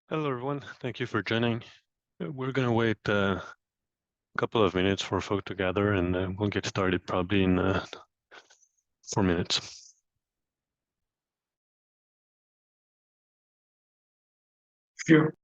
Hello, everyone. Thank you for joining. We're going to wait a couple of minutes for folk to gather, and we'll get started probably in 4 minutes. Sure.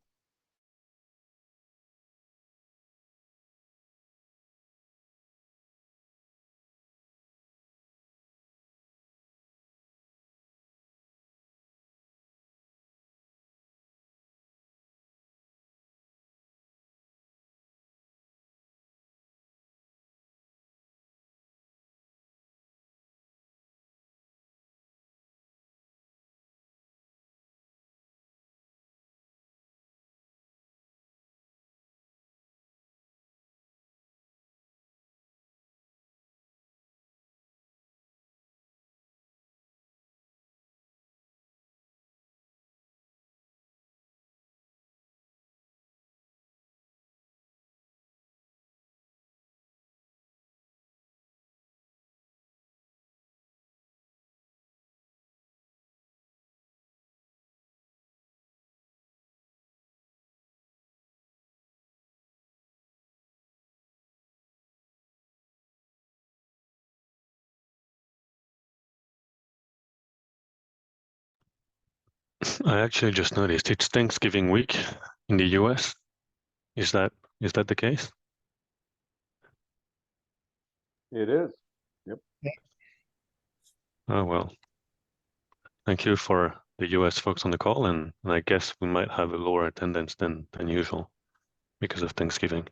I actually just noticed it's Thanksgiving week in the US. Is that the case? It is. Yep. Oh, well. Thank you for the US folks on the call, and I guess we might have a lower attendance than usual because of Thanksgiving.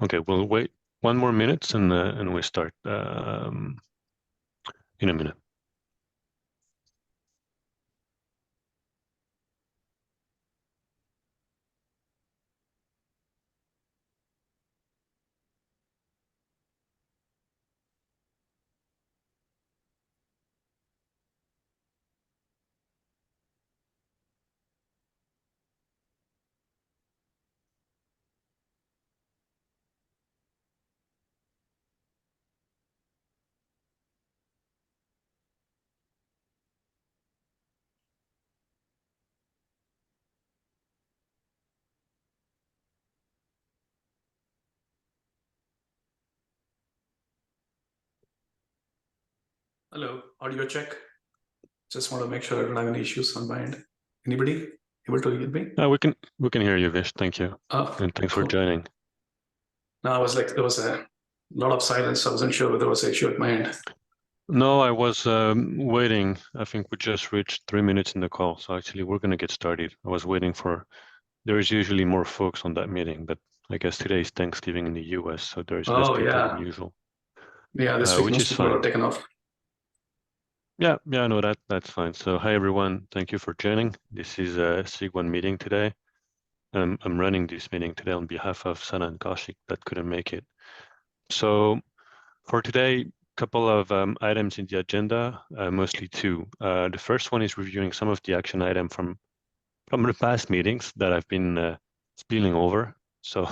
Okay, we'll wait 1 more minute and we start in a minute. Hello, audio check. Just want to make sure I don't have any issues on my end. Anybody able to hear me? We can hear you, Vish. Thank you. And thanks for joining. No, I was like, there was a lot of silence. I wasn't sure whether there was an issue at my end. No, I was waiting. I think we just reached 3 minutes in the call. So actually, we're going to get started. I was waiting for, there is usually more folks on that meeting, but I guess today is Thanksgiving in the US, so there's less people than usual. Yeah, this week which most is people fine. are taken off. Yeah, no, that's fine. So hi, everyone. Thank you for joining. This is a SIG meeting today. I'm running this meeting today on behalf of Sana and Kaushik that couldn't make it. So for today, couple of items in the agenda, mostly two. The first one is reviewing some of the action item from the past meetings that I've been spilling over. So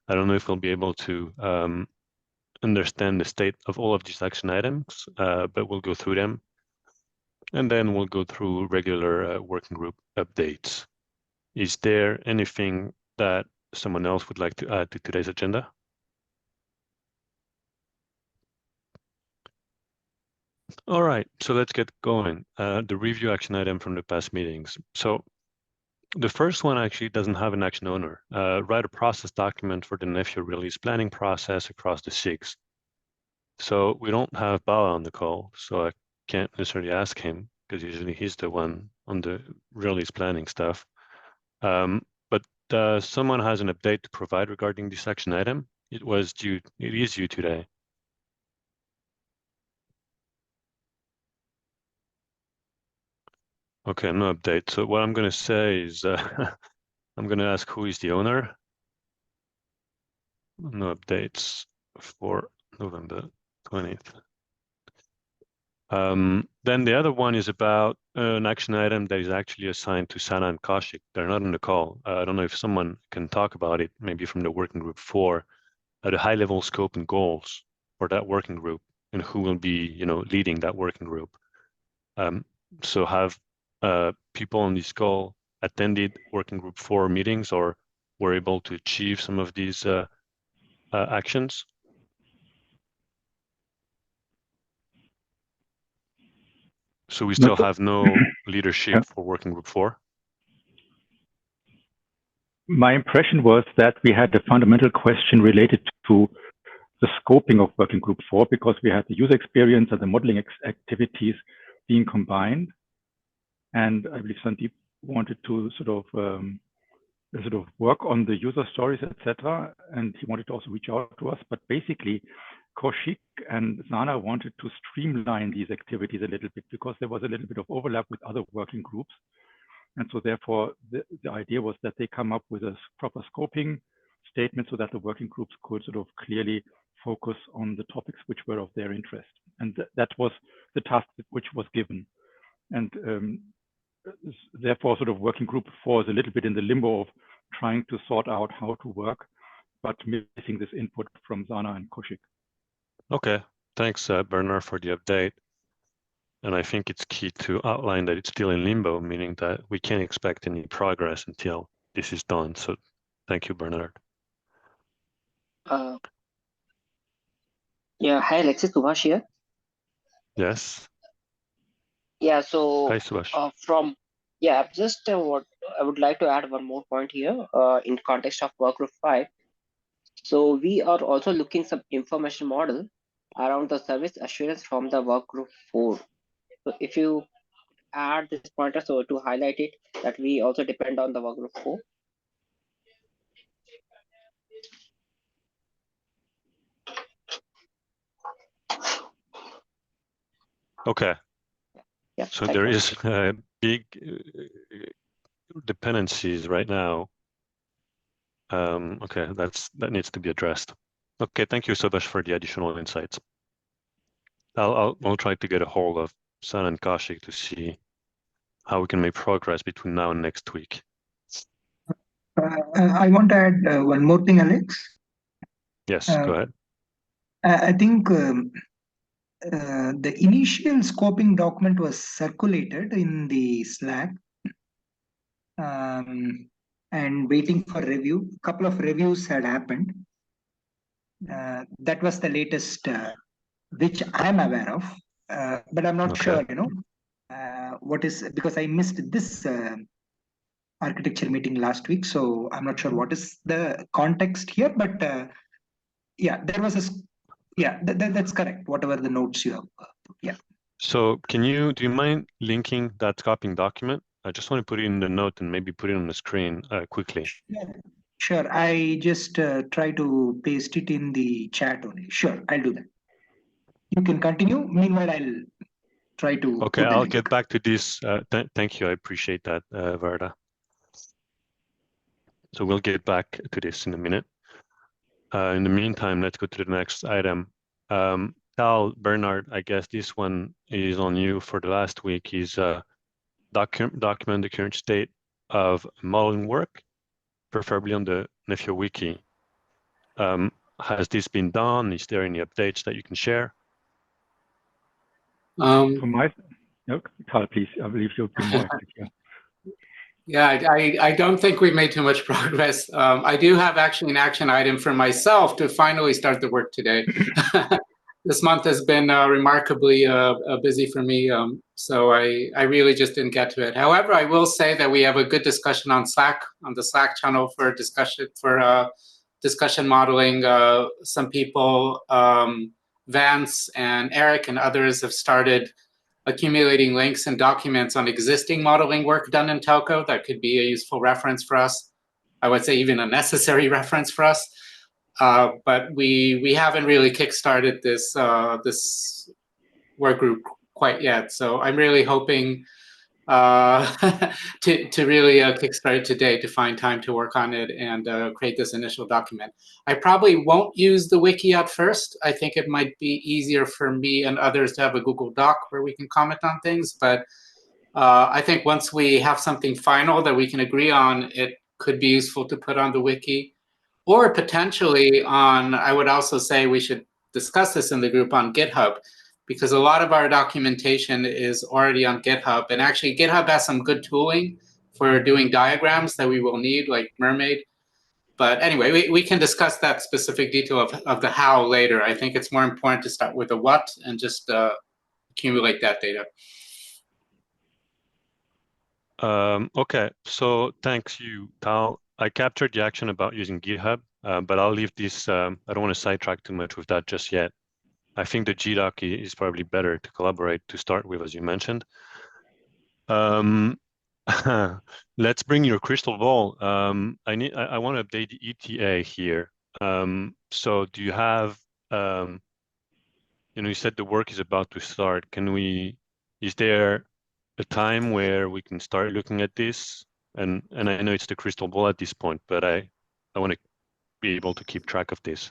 I don't know if we'll be able to understand the state of all of these action items, but we'll go through them. And then we'll go through regular working group updates. Is there anything that someone else would like to add to today's agenda? All right, so let's get going. The review action item from the past meetings. So the first one actually doesn't have an action owner. Write a process document for the nephew release planning process across the SIGs. So we don't have Bala on the call, so I can't necessarily ask him because usually he's the one on the release planning stuff. But someone has an update to provide regarding this action item. It is due today. Okay, no update. So what I'm going to say is I'm going to ask who is the owner. No updates for November 20th. Then the other one is about an action item that is actually assigned to Sana and Kaushik. They're not on the call. I don't know if someone can talk about it, maybe from the working group 4, at a high level scope and goals for that working group and who will be, leading that working group. So have people on this call attended working group 4 meetings or were able to achieve some of these actions? So we still have no leadership for working group 4? My impression was that we had a fundamental question related to the scoping of working group 4 because we had the user experience and the modeling activities being combined. And I believe Sandeep wanted to sort of work on the user stories, etc. And he wanted to also reach out to us. But basically, Kaushik and Sana wanted to streamline these activities a little bit because there was a little bit of overlap with other working groups. And so therefore, the idea was that they come up with a proper scoping statement so that the working groups could sort of clearly focus on the topics which were of their interest. And that was the task which was given. And therefore, sort of working group 4 is a little bit in the limbo of trying to sort out how to work, but missing this input from Sana and Kaushik. Okay, thanks, Bernard, for the update. And I think it's key to outline that it's still in limbo, meaning that we can't expect any progress until this is done. So thank you, Bernard. Yeah, hi Alexis, Subhash here. Yes. Yeah, so Hi, Subhash. just what I would like to add one more point here in context of workgroup 5. So we are also looking some information model around the service assurance from the workgroup 4. So if you add this pointer, so to highlight it, that we also depend on the workgroup 4. Okay. Yeah. So there is big dependencies right now. Okay, that needs to be addressed. Okay, thank you so much for the additional insights. I'll try to get a hold of San and Kaushik to see how we can make progress between now and next week. I want to add one more thing, Alex. Yes, go ahead. I think the initial scoping document was circulated in the Slack and waiting for review. A couple of reviews had happened. That was the latest, which I'm aware of, but I'm not sure, what is, because I missed this architecture meeting last week, so I'm not sure what is the context here, but yeah, there was a, yeah, that's correct, whatever the notes you have put, yeah. So do you mind linking that scoping document? I just want to put it in the note and maybe put it on the screen quickly. Sure, I just try to paste it in the chat only. Sure, I'll do that. You can continue. Meanwhile, I'll try to. Okay, I'll get back to this. Thank you. I appreciate that, Verda. So we'll get back to this in a minute. In the meantime, let's go to the next item. Tal, Bernard, I guess this one is on you for the last week, is document the current state of modeling work, preferably on the Nephio wiki. Has this been done? Is there any updates that you can share? From my no, Tal, please. I believe you've been more active here. Yeah, I don't think we've made too much progress. I do have actually an action item for myself to finally start the work today. This month has been remarkably busy for me, so I really just didn't get to it. However, I will say that we have a good discussion on Slack, on the Slack channel for discussion modeling. Some people, Vance and Eric and others, have started accumulating links and documents on existing modeling work done in telco that could be a useful reference for us. I would say even a necessary reference for us. But we haven't really kickstarted this this work group quite yet. So I'm really hoping to really kickstart it today, to find time to work on it and create this initial document. I probably won't use the wiki at first. I think it might be easier for me and others to have a Google Doc where we can comment on things. But I think once we have something final that we can agree on, it could be useful to put on the wiki. Or potentially on, I would also say we should discuss this in the group on GitHub, because a lot of our documentation is already on GitHub. And actually, GitHub has some good tooling for doing diagrams that we will need, like Mermaid. But anyway, we can discuss that specific detail of the how later. I think it's more important to start with the what and just accumulate that data. Okay, so thanks you, Tal. I captured the action about using GitHub, but I'll leave this, I don't want to sidetrack too much with that just yet. I think the GDoc is probably better to collaborate to start with, as you mentioned. Let's bring your crystal ball. I want to update the ETA here. So do you have, you said the work is about to start. Is there a time where we can start looking at this? And I know it's the crystal ball at this point, but I want to be able to keep track of this.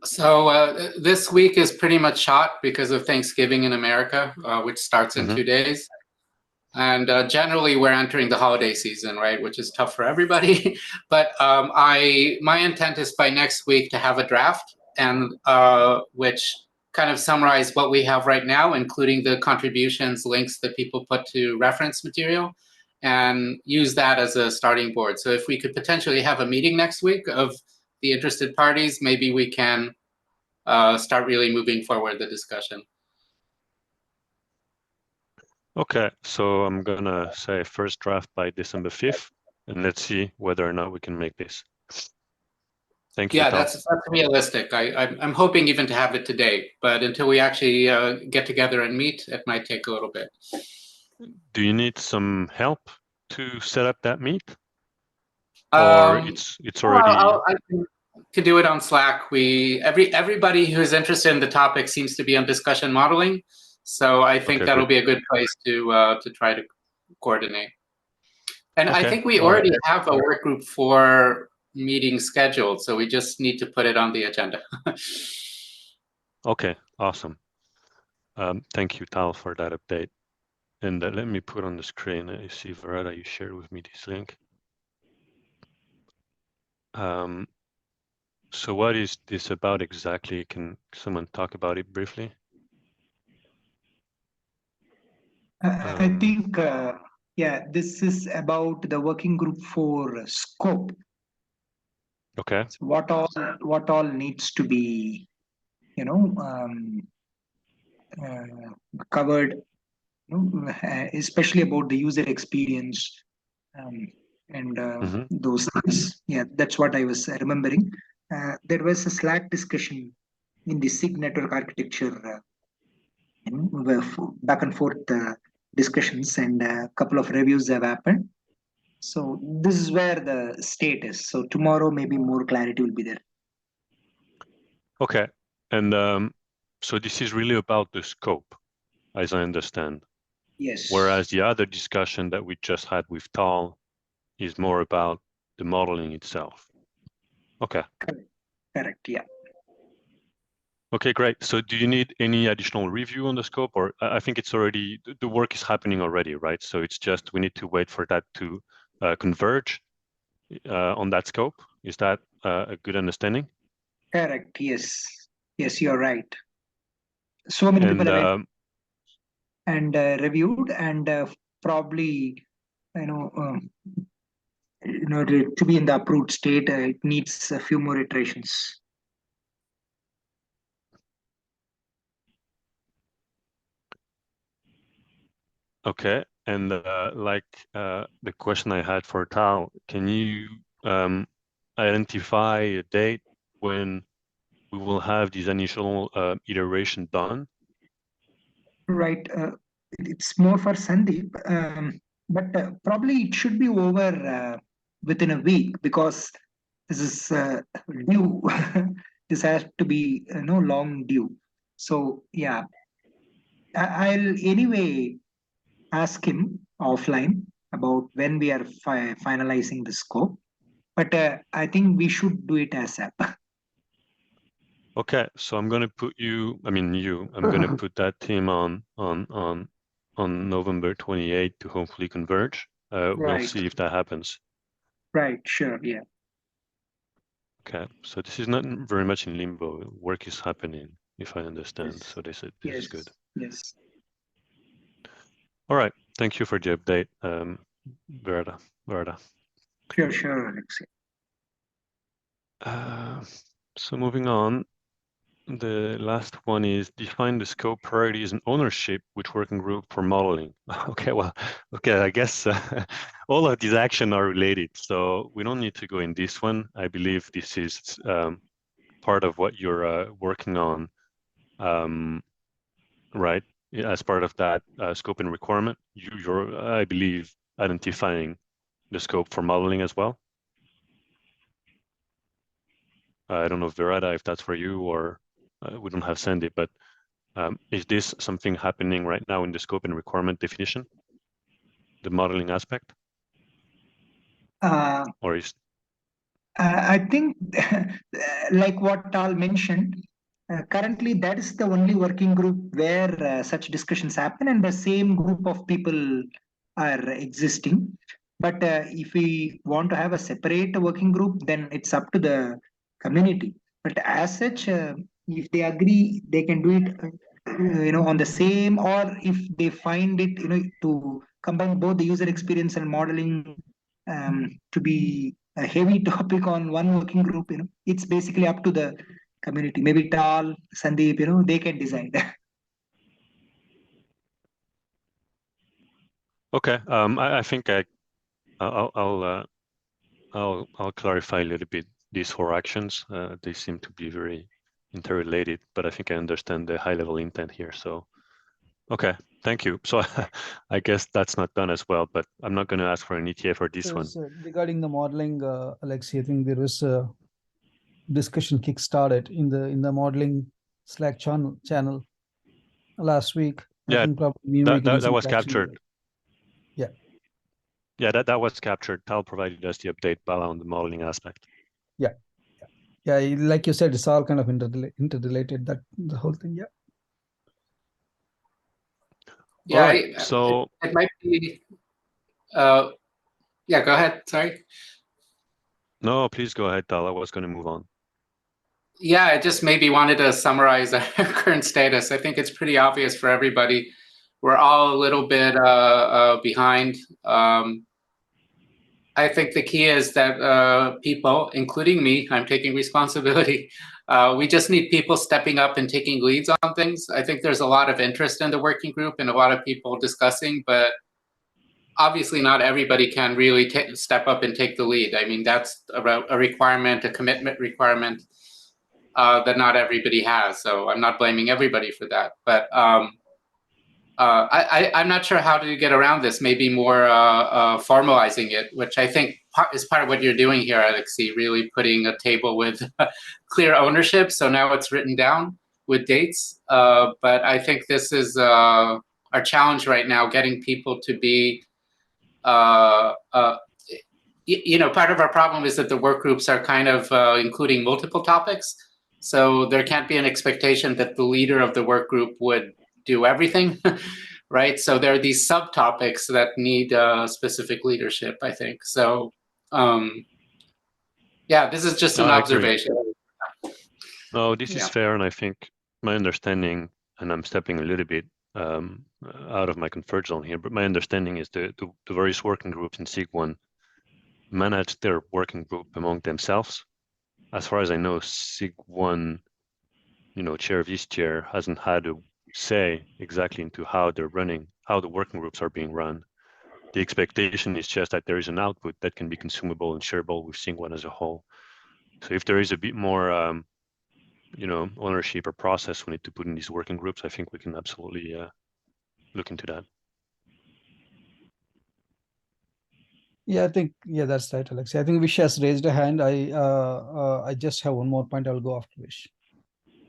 So this week is pretty much shot because of Thanksgiving in America, which starts in 2 days. And generally, we're entering the holiday season, right, which is tough for everybody. But my intent is by next week to have a draft, and which kind of summarize what we have right now, including the contributions, links that people put to reference material, and use that as a starting board. So if we could potentially have a meeting next week of the interested parties, maybe we can start really moving forward the discussion. Okay, so I'm gonna say first draft by December 5th, and let's see whether or not we can make this. Thank you, Yeah, Tal. that's realistic. I'm hoping even to have it today, but until we actually get together and meet, it might take a little bit. Do you need some help to set up that meet? Or it's already... I can do it on Slack. Everybody who's interested in the topic seems to be on discussion modeling, so I think Okay, that'll good. be a good place to try to coordinate. And I Okay, think we all right. already have a work group for meeting scheduled, so we just need to put it on the agenda. Okay, awesome. Thank you, Tal, for that update. And let me put on the screen. I see, Verada, you shared with me this link. So what is this about exactly? Can someone talk about it briefly? I think, yeah, this is about the working group for scope. Okay. So what all needs to be, covered, especially about the user experience and those things. Yeah, that's what I was remembering. There was a Slack discussion in the SIG network architecture, back and forth discussions, and a couple of reviews have happened. So this is where the state is. So tomorrow, maybe more clarity will be there. Okay. And so this is really about the scope, as I understand. Yes. Whereas the other discussion that we just had with Tal is more about the modeling itself. Okay. Correct. Yeah. Okay, great. So do you need any additional review on the scope, or I think it's already, the work is happening already, right? So it's just, we need to wait for that to converge on that scope. Is that a good understanding? Correct. Yes. Yes, you're right. So many people have reviewed, and probably, to be in the approved state, it needs a few more iterations. Okay, and the question I had for Tal, can you identify a date when we will have this initial iteration done? Right. It's more for Sandeep, but probably it should be over within a week, because this is due. This has to be long due. So yeah, I'll anyway ask him offline about when we are finalizing the scope. But I think we should do it ASAP. Okay, so I'm gonna put you, I'm gonna put that team on November 28th to hopefully converge. We'll Right. see if that happens. Right. Sure. Yeah. Okay, so this is not very much in limbo. Work is happening. if I understand. Yes. So this is Yes. good. Yes. All right. Thank you for the update, Verda. Sure, Alexei. So moving on, the last one is define the scope, priorities, and ownership with working group for modeling. Okay, I guess all of these actions are related, so we don't need to go in this one. I believe this is part of what you're working on, right? As part of that scope and requirement, you're, I believe, identifying the scope for modeling as well. I don't know, Verada, if that's for you, or we don't have Sandy, but is this something happening right now in the scope and requirement definition, the modeling aspect? Or is I think, like what Tal mentioned, currently that is the only working group where such discussions happen, and the same group of people are existing. But if we want to have a separate working group, then it's up to the community. But as such, if they agree, they can do it, on the same, or if they find it, to combine both the user experience and modeling to be a heavy topic on one working group, it's basically up to the community. Maybe Tal, Sandeep, they can decide. okay? I think I'll clarify a little bit these 4 actions. They seem to be very interrelated, but I think I understand the high-level intent here. So, okay, thank you. So I guess that's not done as well, but I'm not going to ask for an ETA for this one. So regarding the modeling, Alexei, I think there was a discussion kick-started in the modeling Slack channel last week. Yeah, I think probably that was captured. Yeah. Yeah, that was captured. Tal provided us the update, Bala, on the modeling aspect. Yeah, like you said, it's all kind of interrelated, that the whole thing. Yeah. Yeah, all right, so it might be. Yeah, go ahead. Sorry. no, please go ahead, Tal. I was going to move on. Yeah, I just maybe wanted to summarize our current status. I think it's pretty obvious for everybody. We're all a little bit behind. I think the key is that people, including me, I'm taking responsibility. We just need people stepping up and taking leads on things. I think there's a lot of interest in the working group and a lot of people discussing, but obviously not everybody can really step up and take the lead. I mean, that's a requirement, a commitment requirement that not everybody has. So I'm not blaming everybody for that, but I'm not sure how to get around this. Maybe more formalizing it, which I think is part of what you're doing here, Alexei, really putting a table with clear ownership. So now it's written down with dates. But I think this is our challenge right now, getting people to be, part of our problem is that the work groups are kind of including multiple topics. So there can't be an expectation that the leader of the work group would do everything, right? So there are these subtopics that need specific leadership, I think. So, yeah, this is just an observation. No, this is fair, and I think my understanding, and I'm stepping a little bit out of my comfort zone here, but my understanding is the various working groups in SIG1 manage their working group among themselves. As far as I know, SIG1, chair, vice chair hasn't had a say exactly into how they're running, how the working groups are being run. The expectation is just that there is an output that can be consumable and shareable with SIG1 as a whole. So if there is a bit more, ownership or process we need to put in these working groups, I think we can absolutely look into that. Yeah, I think, that's right, Alexei. I think Vish has raised a hand. I just have one more point. I'll go after Vish.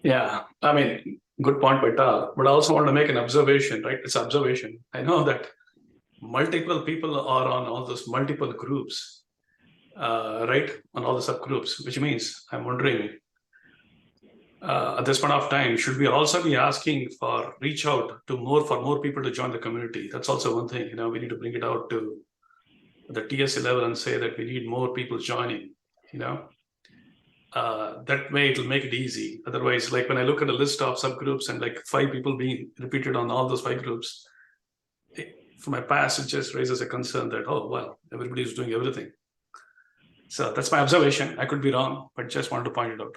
Yeah, I mean, good point by Tal, but I also want to make an observation, right? It's observation. I know that multiple people are on all those multiple groups, right? On all the subgroups, which means I'm wondering, at this point of time, should we also be asking for reach out to more people to join the community? That's also one thing, we need to bring it out to the TSC level and say that we need more people joining, it'll make it easy. Otherwise, like when I look at a list of subgroups and like 5 people being repeated on all those 5 groups, for my past, it just raises a concern that, oh, well, everybody's doing everything. So that's my observation. I could be wrong, but just wanted to point it out.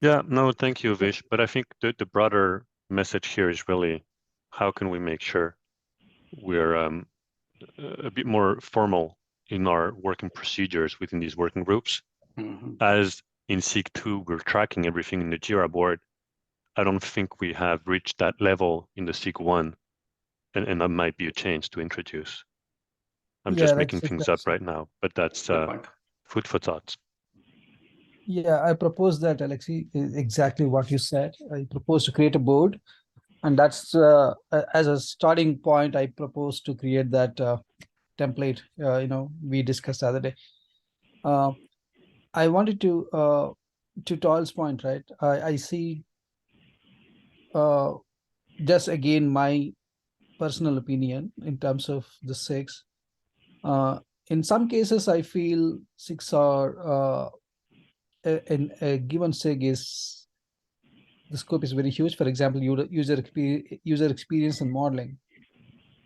Yeah, no, thank you, Vish. But I think the broader message here is really how can we make sure we're a bit more formal in our working procedures within these working groups. As in SIG 2, we're tracking everything in the Jira board. I don't think we have reached that level in the SIG 1, and that might be a change to introduce. I'm just making things up right now, but that's food for thought. Yeah, I propose that, Alexi, exactly what you said. I propose to create a board, and that's as a starting point. I propose to create that template. We discussed the other day. I wanted to Toil's point, right? I see. Just again, my personal opinion in terms of the SIGs. In some cases, I feel SIGs are in a given SIG is the scope is very huge. For example, user experience and modeling.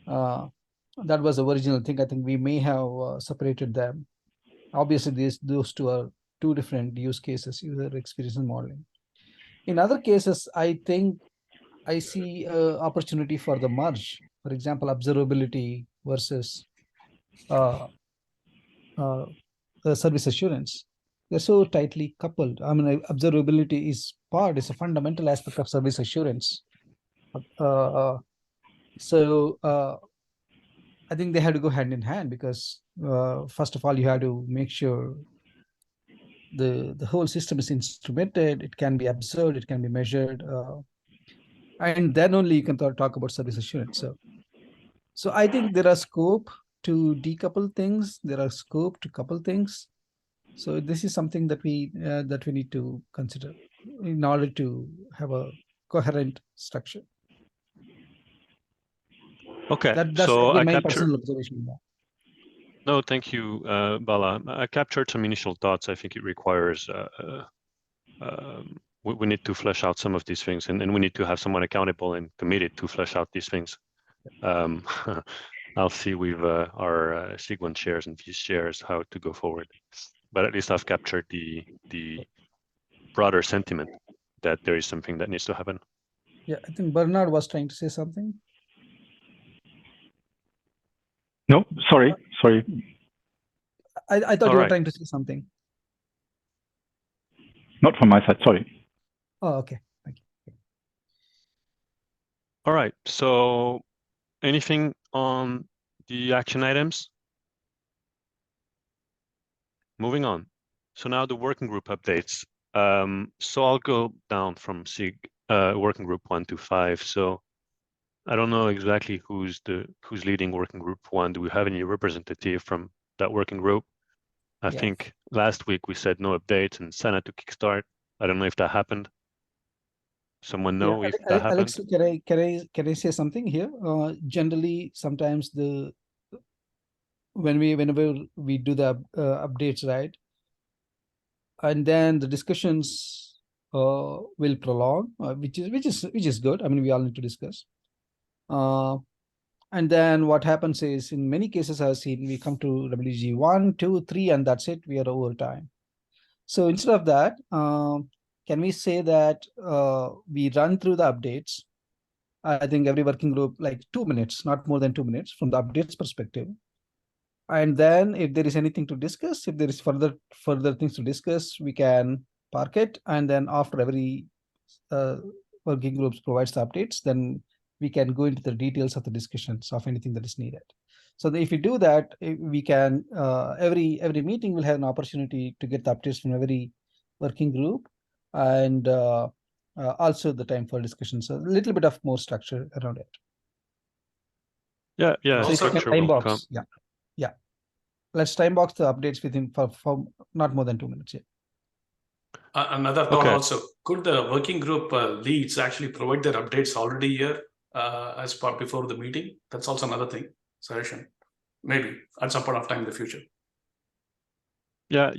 That was the original thing. I think we may have separated them. Obviously, those two are 2 different use cases: user experience and modeling. In other cases, I think I see opportunity for the merge. For example, observability versus service assurance. They're so tightly coupled. I mean, observability is a fundamental aspect of service assurance. So I think they have to go hand in hand because first of all, you have to make sure the whole system is instrumented, it can be observed, it can be measured, and then only you can talk about service assurance. So I think there are scope to decouple things, there are scope to couple things. So this is something that we need to consider in order to have a coherent structure. Okay, that's so I my captured. Personal observation. No, thank you, Bala. I captured some initial thoughts. I think it requires we need to flesh out some of these things, and we need to have someone accountable and committed to flesh out these things. I'll see with our SIG1 shares and these shares how to go forward. But at least I've captured the broader sentiment that there is something that needs to happen. Yeah, I think Bernard was trying to say something. No, sorry. I thought you were trying to say something. Not from my side, sorry. Oh, okay. Thank you. All right. So anything on the action items? Moving on. So now the working group updates. So I'll go down from SIG working group 1 to 5. So I don't know exactly who's leading working group 1. Do we have any representative from that working group? I think last week we said no updates and Sana to kickstart. I don't know if that happened. Someone know if that happened? Alex, can I say something here? Generally, sometimes whenever we do the updates, right, and then the discussions will prolong, which is good. I mean, we all need to discuss. And then what happens is, in many cases I've seen, we come to WG 1, 2, 3, and that's it. We are over time. So instead of that, can we say that we run through the updates? I think every working group, like 2 minutes, not more than 2 minutes from the updates perspective. And then if there is anything to discuss, if there is further things to discuss, we can park it. And then after every working groups provides the updates, then we can go into the details of the discussions of anything that is needed. So if we do that, we can every meeting will have an opportunity to get the updates from every working group, and also the time for discussion. So a little bit of more structure around it. Yeah. Also, structure will come. Yeah. Let's time box the updates within for not more than 2 minutes. Yeah. Another thought also, could the working group leads actually provide their updates already here as part before the meeting? That's also another thing, suggestion. Maybe at some point of time in the future. Yeah,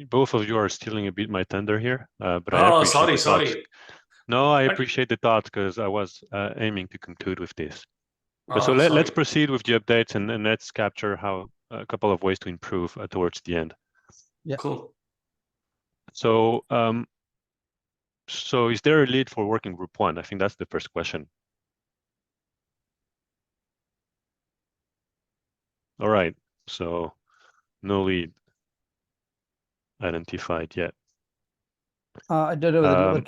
both of you are stealing a bit my thunder here, but I appreciate the thoughts. Sorry. No, I appreciate the thoughts because I was aiming to conclude with this. But so Sorry. let's proceed with the updates and let's capture how a couple of ways to improve towards the end. Yeah. Cool. So so is there a lead for working group 1? I think that's the first question. All right, so no lead identified yet. I don't know whether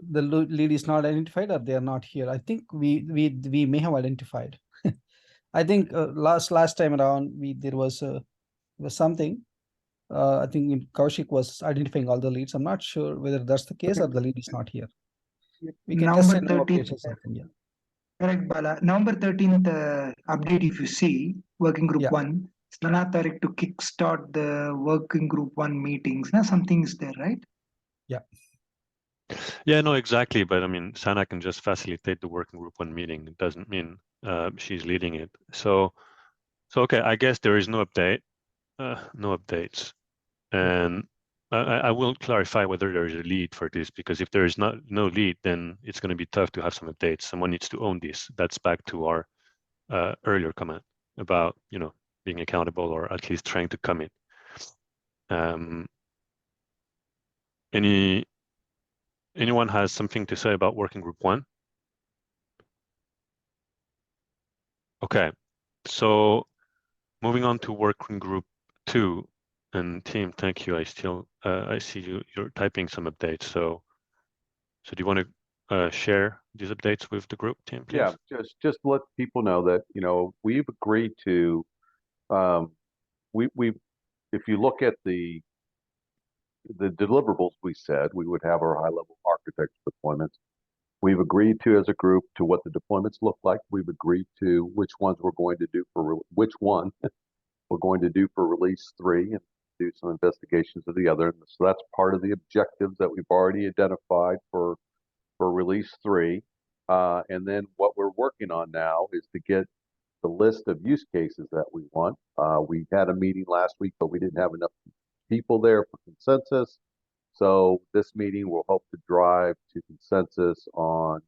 the lead is not identified or they are not here. I think we may have identified. I think last time around there was something. I think Kaushik was identifying all the leads. I'm not sure whether that's the case or the lead is not here. We can test November it 13th. or something. Yeah. Correct, Bala. November 13th update, if you see, working group Yeah. 1, Sana Tarik to kickstart the working group 1 meetings. Now, something is there, right? Yeah. Yeah, no, exactly. But I mean, Sana can just facilitate the working group 1 meeting. It doesn't mean she's leading it. So okay, I guess there is no update, no updates. And I will clarify whether there is a lead for this, because if there is no lead, then it's going to be tough to have some updates. Someone needs to own this. That's back to our earlier comment about, being accountable or at least trying to commit. Anyone has something to say about working group 1? Okay, so moving on to working group 2, and team, thank you. I see you're typing some updates. So do you want to share these updates with the group team, please? Yeah, just let people know that, we've agreed to, if you look at the deliverables, we said we would have our high-level architecture deployments. We've agreed to, as a group, to what the deployments look like. We've agreed to which ones we're going to do for which one we're going to do for release 3 and do some investigations of the other. So that's part of the objectives that we've already identified for release 3. And then what we're working on now is to get the list of use cases that we want. We had a meeting last week, but we didn't have enough people there for consensus. So this meeting will help to drive to consensus on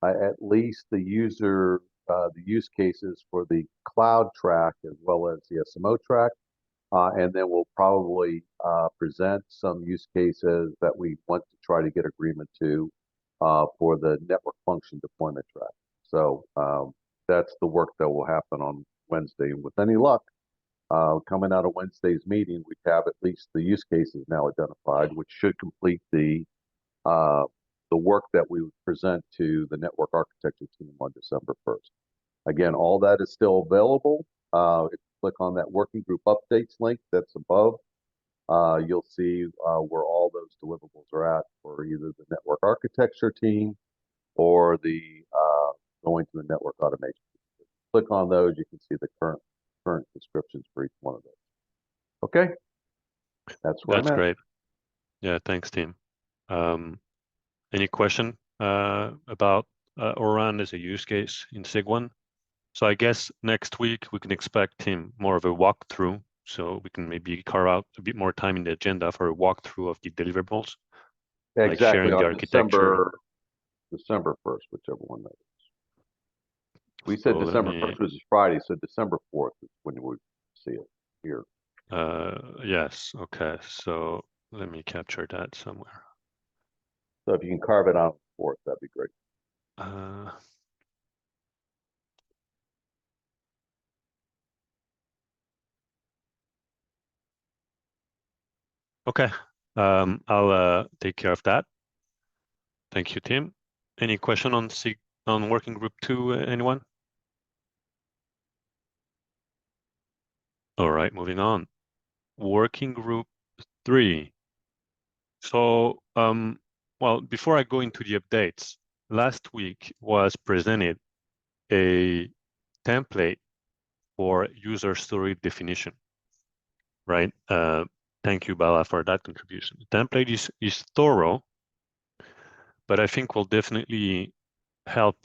at least the use cases for the cloud track as well as the SMO track. And then we'll probably present some use cases that we want to try to get agreement to for the network function deployment track. So that's the work that will happen on Wednesday. And with any luck, coming out of Wednesday's meeting, we have at least the use cases now identified, which should complete the work that we would present to the network architecture team on December 1st. Again, all that is still available. If you click on that working group updates link that's above, you'll see where all those deliverables are at for either the network architecture team or the going to the network automation. Click on those, you can see the current descriptions for each one of those. Okay, that's where I'm at. Great. Yeah, thanks, team. Any question about ORAN as a use case in SIG1? So I guess next week we can expect, Tim, more of a walkthrough. So we can maybe carve out a bit more time in the agenda for a walkthrough of the deliverables. Exactly, like sharing the architecture. December 1st, whichever one that is. We said So December 1st was Friday, so December 4th is when you would see it here. Yes, okay. So let me capture that somewhere. So if you can carve it out for us, that'd be great. Okay, I'll take care of that. Thank you, Tim. Any question on working group 2, anyone? All right, moving on. Working group 3. So, well, before I go into the updates, last week was presented a template for user story definition, right? Thank you, Bala, for that contribution. The template is thorough, but I think will definitely help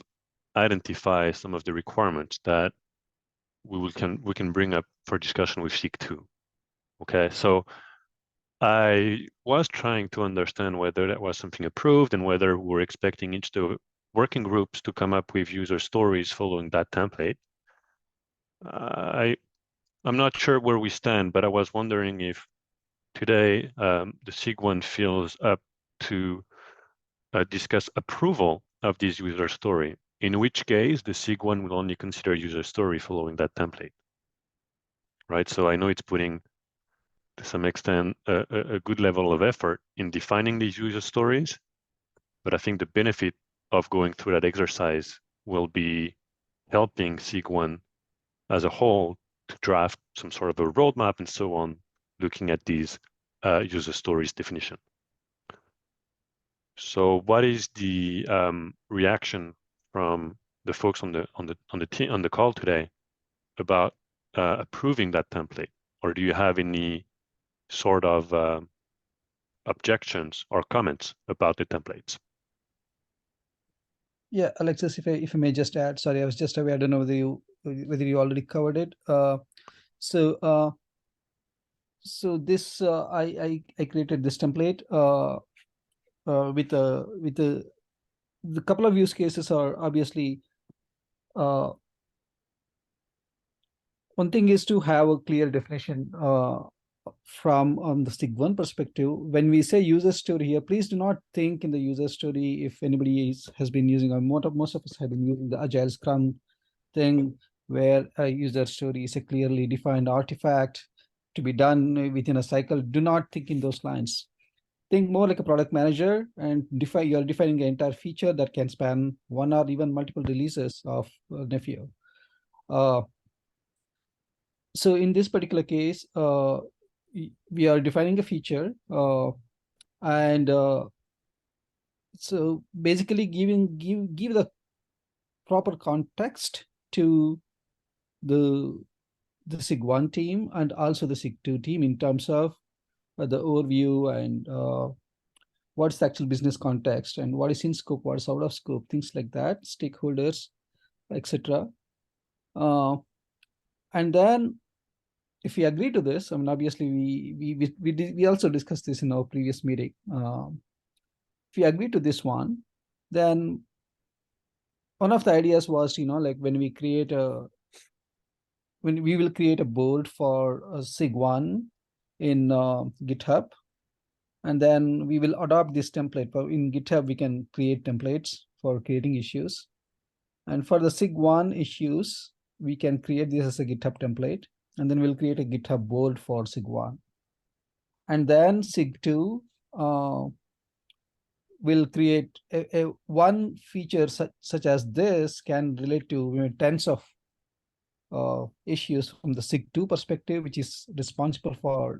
identify some of the requirements that we can bring up for discussion with SIG2. Okay, so I was trying to understand whether that was something approved and whether we're expecting each of the working groups to come up with user stories following that template. I'm not sure where we stand, but I was wondering if today the SIG1 feels up to discuss approval of this user story, in which case the SIG1 will only consider user story following that template, right? So I know it's putting, to some extent, a good level of effort in defining these user stories, but I think the benefit of going through that exercise will be helping SIG1 as a whole to draft some sort of a roadmap and so on, looking at these user stories definition. So, what is the reaction from the folks on the call today about approving that template, or do you have any sort of objections or comments about the templates? Yeah, Alexis, if I may just add, sorry, I was just away. I don't know whether you already covered it. So this I created this template with the couple of use cases are obviously one thing is to have a clear definition from the SIG1 perspective. When we say user story here, please do not think in the user story if anybody has been using, or most of us have been using the Agile Scrum thing, where a user story is a clearly defined artifact to be done within a cycle. Do not think in those lines. Think more like a product manager and you're defining an entire feature that can span one or even multiple releases of Nephew. So in this particular case, we are defining a feature and so basically give the proper context to the SIG1 team and also the SIG2 team in terms of the overview and what's the actual business context and what is in scope, what is out of scope, things like that, stakeholders, etc. And then if we agree to this, I mean, obviously we also discussed this in our previous meeting. If we agree to this one, then one of the ideas was, like when we will create a board for SIG1 in GitHub, and then we will adopt this template. In GitHub, we can create templates for creating issues. And for the SIG1 issues, we can create this as a GitHub template, and then we'll create a GitHub board for SIG1. And then SIG2 will create one feature such as this can relate to tens of issues from the SIG2 perspective, which is responsible for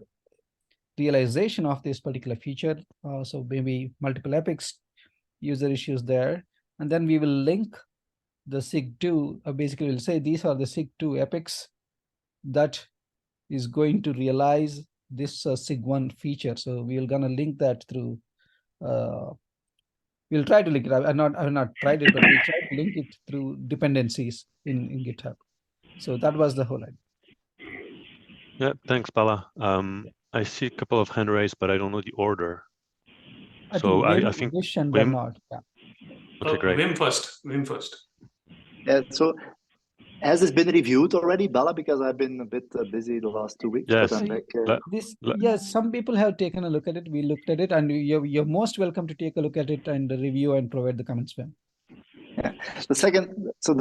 realization of this particular feature. So maybe multiple epics, user issues there. And then we will link the SIG2, basically we'll say these are the SIG2 epics that is going to realize this SIG1 feature. So we're gonna link that through, we'll try to link it. I've not tried it, but we'll try to link it through dependencies in GitHub. So that was the whole idea. Yeah, thanks, Bala. I see a couple of hand raised, but I don't know the order. I think Vish and Wim. Bernard. Yeah. Okay, great. Wim first. Yeah, so has this been reviewed already, Bella? Because I've been a bit busy the last 2 weeks, yes. but I'm back. Yes, some people have taken a look at it. We looked at it, and you're most welcome to take a look at it and review and provide the comments. Yeah. The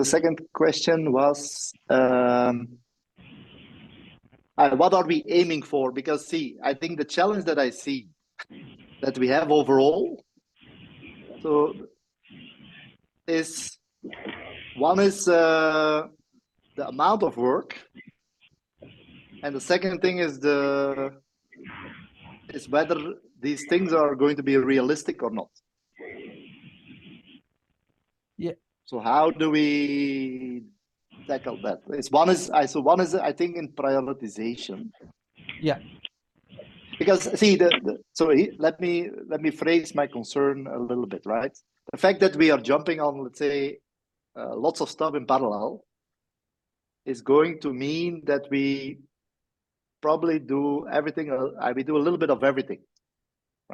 second question was, what are we aiming for? Because see, I think the challenge that I see that we have overall, so is one is the amount of work, and the second thing is whether these things are going to be realistic or not. Yeah. So how do we tackle that? One is I think in prioritization. Yeah. Because see let me phrase my concern a little bit, right? The fact that we are jumping on, let's say, lots of stuff in parallel is going to mean that we probably do everything. We do a little bit of everything,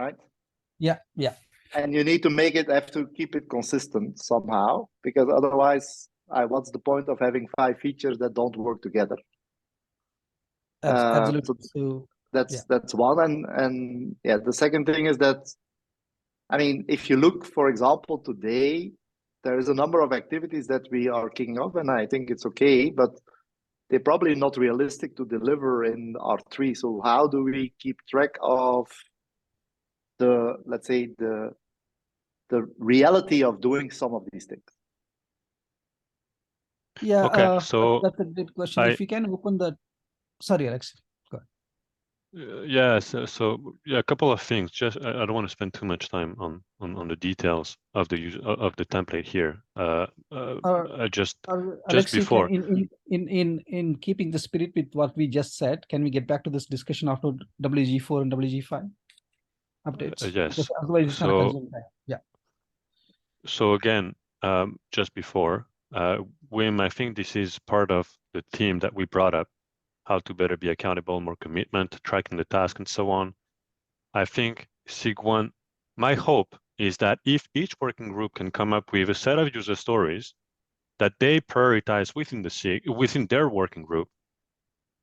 right? Yeah, yeah. And you need to have to keep it consistent somehow, because otherwise, what's the point of having 5 features that don't work together? Absolutely. So that's one, and yeah, the second thing is that, I mean, if you look, for example, today, there is a number of activities that we are kicking off, and I think it's okay, but they're probably not realistic to deliver in R3. So how do we keep track of the, let's say, the reality of doing some of these things? Yeah, Okay, so that's a good question. If you can open the, sorry, Alex. Go ahead. Yeah, so yeah, a couple of things. Just I don't want to spend too much time on the details of the use of the template here. Just Alex, before. in keeping the spirit with what we just said, can we get back to this discussion after WG4 and WG5 updates? Yes. Because otherwise, it's going to consume time. Yeah. So again, just before, Wim, I think this is part of the theme that we brought up. How to better be accountable, more commitment, tracking the task, and so on. I think SIG1, my hope is that if each working group can come up with a set of user stories that they prioritize within the SIG, within their working group.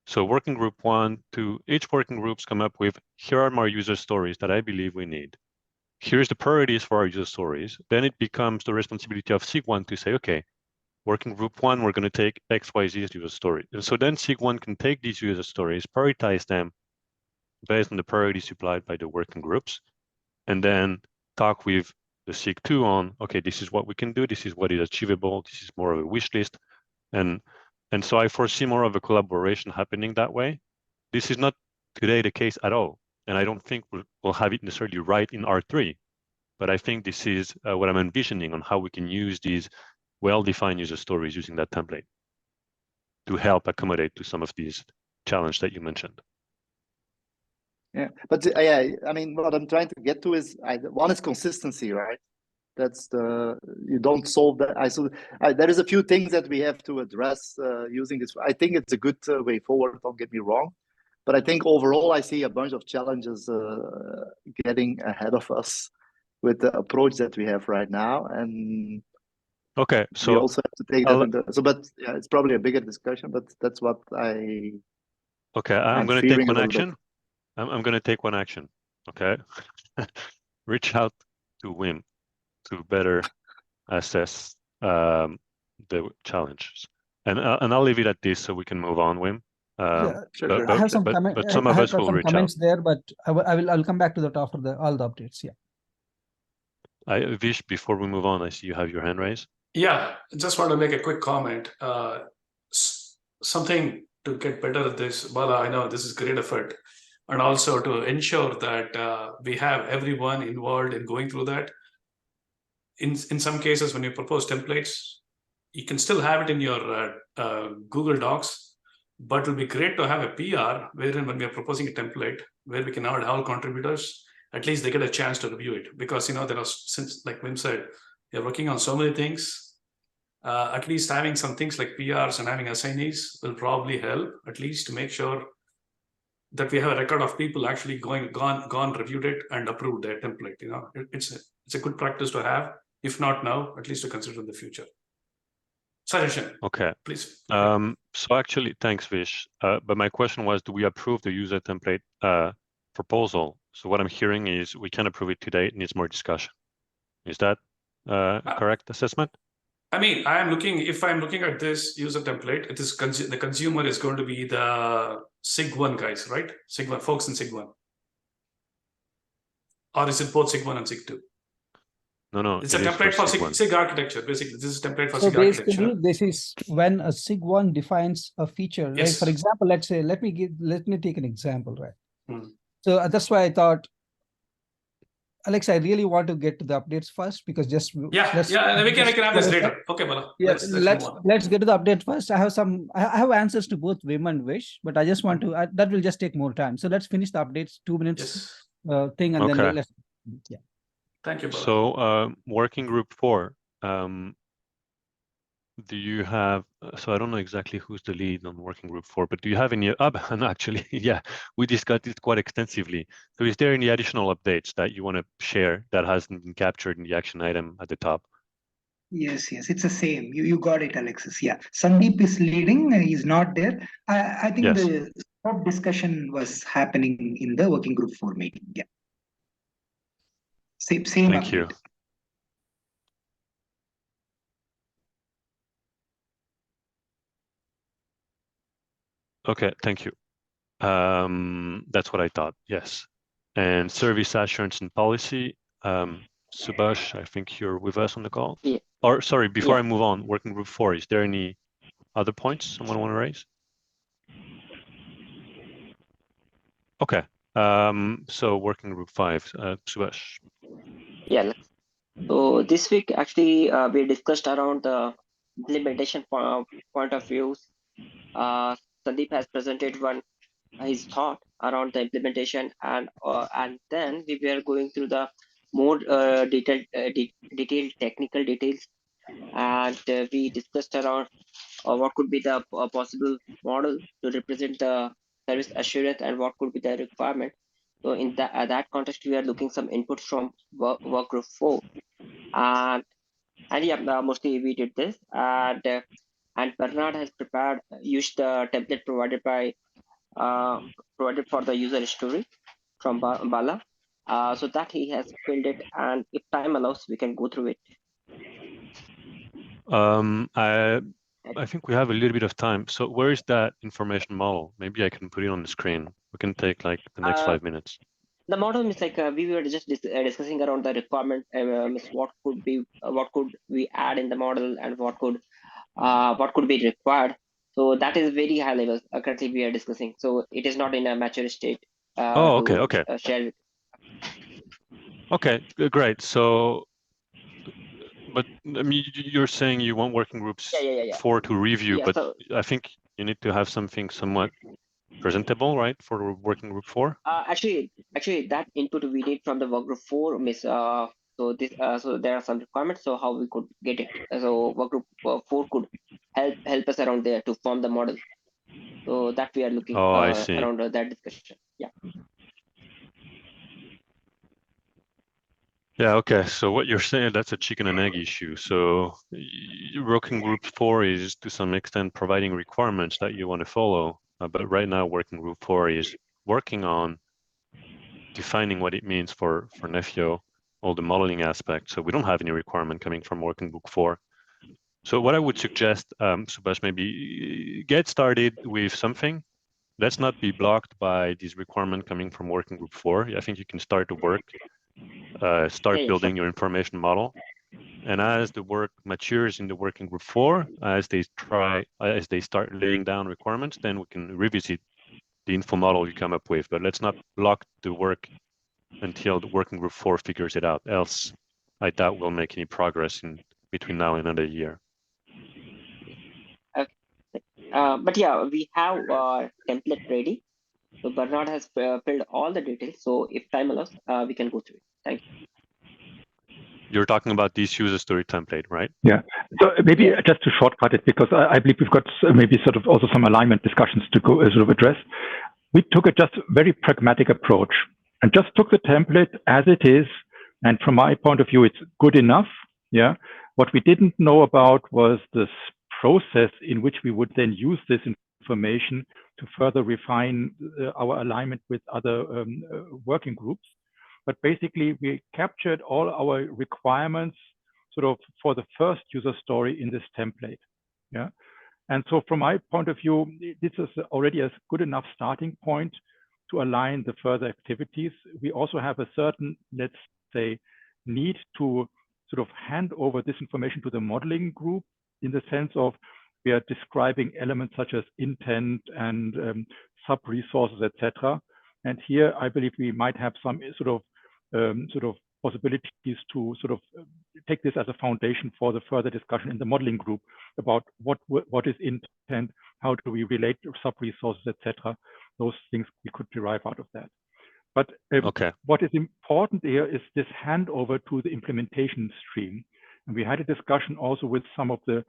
So working group 1, 2, each working groups come up with, here are my user stories that I believe we need. Here's the priorities for our user stories. Then it becomes the responsibility of SIG1 to say, okay, working group 1, we're going to take XYZ user story. And so then SIG1 can take these user stories, prioritize them based on the priorities supplied by the working groups, and then talk with the SIG2 on, okay, this is what we can do, this is what is achievable, this is more of a wish list. And so I foresee more of a collaboration happening that way. This is not today the case at all. And I don't think we'll have it necessarily right in R3, but I think this is what I'm envisioning on how we can use these well-defined user stories using that template to help accommodate to some of these challenges that you mentioned. Yeah, but yeah, I mean, what I'm trying to get to is, one is consistency, right? That's you don't solve that. There is a few things that we have to address using this. I think it's a good way forward, don't get me wrong. But I think overall, I see a bunch of challenges getting ahead of us with the approach that we have right now. And okay, so we also have to take that into, but yeah, it's probably a bigger discussion, but that's what I'm going to take one action. I'm going to take one action. Okay. Reach out to Wim to better assess the challenges. And I'll leave it at this so we can move on, Wim. Sure. I have some comments. But some of us will reach out. There, but I'll come back to that after all the updates. Yeah. Vish, before we move on, I see you have your hand raised. Yeah, just want to make a quick comment. Something to get better at this, Bala, I know this is great effort. And also to ensure that we have everyone involved in going through that. In some cases, when you propose templates, you can still have it in your Google Docs, but it'll be great to have a PR wherein when we are proposing a template where we can add all contributors, at least they get a chance to review it. Because, you know, there are, since like Wim said, you're working on so many things. At least having some things like PRs and having assignees will probably help, at least to make sure that we have a record of people actually gone, reviewed it and approved their template. You know, it's a good practice to have. If not now, at least to consider in the future. Suggestion. Okay. Please. So actually, thanks, Vish. But my question was, do we approve the user template proposal? So what I'm hearing is we can approve it today. It needs more discussion. Is that correct assessment? I mean, if I'm looking at this user template, it is the consumer is going to be the SIG1 guys, right? SIG1 folks in SIG1. Or is it both SIG1 and SIG2? No. It's a template for SIG architecture. Basically, this is a template for SIG basically, architecture. This is when a SIG1 defines a feature, right? For example, let's say, let me take an example, right? So that's why I thought, Alex, I really want to get to the updates first, because we can have this later. Okay, Bala. Yeah, let's get to the update first. I have answers to both Wim and Vish, but I just want to that will just take more time. So let's finish the updates 2 minutes thing, and then let's Thank you, Bala. So working group 4. do you have, so I don't know exactly who's the lead on working group 4, but do you have any, and actually, yeah, we discussed it quite extensively. So is there any additional updates that you want to share that hasn't been captured in the action item at the top? Yes, it's the same. You got it, Alexis. Yeah, Sandeep is leading. He's not there. I think Yes. the scope discussion was happening in the working group 4 meeting. Yeah, same Thank update. you. Okay, thank you. That's what I thought. Yes. And service assurance and policy. Subhash, I think you're with us on the call. Yeah. Or sorry, before Yeah. I move on, working group 4, is there any other points someone want to raise? Okay. So working group 5, Subhash. Yeah. So this week, actually, we discussed around the implementation point of views. Sandeep has presented his thought around the implementation, and then we were going through the more detailed technical details, and we discussed around what could be the possible model to represent the service assurance and what could be the requirement. So in that context, we are looking some inputs from work group 4, and yeah, mostly we did this, and Bernard has used the template provided for the user story from Bala, so that he has filled it, and if time allows, we can go through it. I think we have a little bit of time. So where is that information model? Maybe I can put it on the screen. We can take like the next 5 minutes. The model is like we were just discussing around the requirement. What could we add in the model, and what could be required. So that is very high level. Currently, we are discussing. So it is not in a mature state. Okay. Share it. Okay, great. So, but I mean, you're saying you want working groups Yeah. 4 to review, Yeah, but so I think you need to have something somewhat presentable, right, for working group 4? actually that input we need from the work group 4, miss. So there are some requirements. So how we could get it? So work group 4 could help us around there to form the model. So that we are looking Oh, I see. around that discussion. Yeah. Yeah, okay. So what you're saying, that's a chicken and egg issue. So working group 4 is to some extent providing requirements that you want to follow. But right now, working group 4 is working on defining what it means for Nefio, all the modeling aspects. So we don't have any requirement coming from working group 4. So what I would suggest, Subhash, maybe get started with something. Let's not be blocked by this requirement coming from working group 4. I think you can start to work. Start building your information model, and as the work matures in the working group 4, as they start laying down requirements, then we can revisit the info model you come up with. But let's not block the work until the working group 4 figures it out. Else, I doubt we'll make any progress in between now and another year. But yeah, we have a template ready. So Bernard has filled all the details. So if time allows, we can go through it. Thank you. You're talking about this user story template, right? Yeah. So maybe just to shortcut it, because I believe we've got maybe sort of also some alignment discussions to go sort of address. We took a just very pragmatic approach and just took the template as it is. And from my point of view, it's good enough. Yeah. What we didn't know about was this process in which we would then use this information to further refine our alignment with other working groups. But basically, we captured all our requirements sort of for the first user story in this template. Yeah. And so from my point of view, this is already a good enough starting point to align the further activities. We also have a certain, let's say, need to sort of hand over this information to the modeling group in the sense of we are describing elements such as intent and sub-resources, etc. And here, I believe we might have some sort of possibilities to sort of take this as a foundation for the further discussion in the modeling group about what is intent, how do we relate to sub-resources, etc. Those things we could derive out of that. But what is important here is this handover to the implementation stream. And we had a discussion also with some of the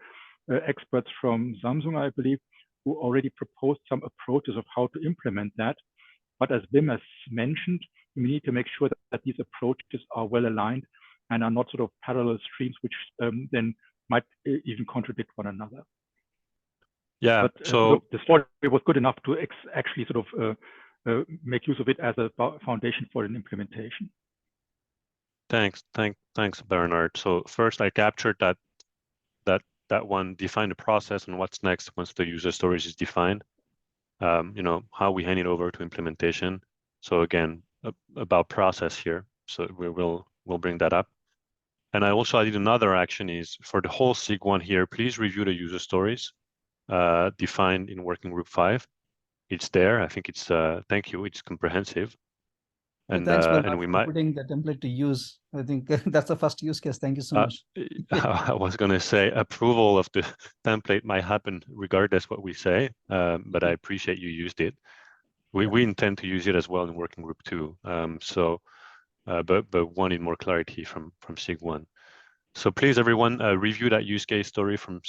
experts from Samsung, I believe, who already proposed some approaches of how to implement that. But as Wim has mentioned, we need to make sure that these approaches are well aligned and are not sort of parallel streams, which then might even contradict one another. Yeah. But So the story was good enough to actually sort of make use of it as a foundation for an implementation. thanks, Bernard. So first, I captured that one, define the process and what's next once the user stories is defined. You know, how we hand it over to implementation. So again, about process here. So we'll bring that up. And I also added another action is for the whole SIG one here, please review the user stories defined in working group 5. It's there. I think it's thank you. It's comprehensive. And thanks and we for might putting the template to use. I think that's the first use case. Thank you so much. I was going to say approval of the template might happen regardless what we say, but I appreciate you used it. We intend to use it as well in working group 2. But wanted more clarity from SIG 1. So please, everyone, review that use case story from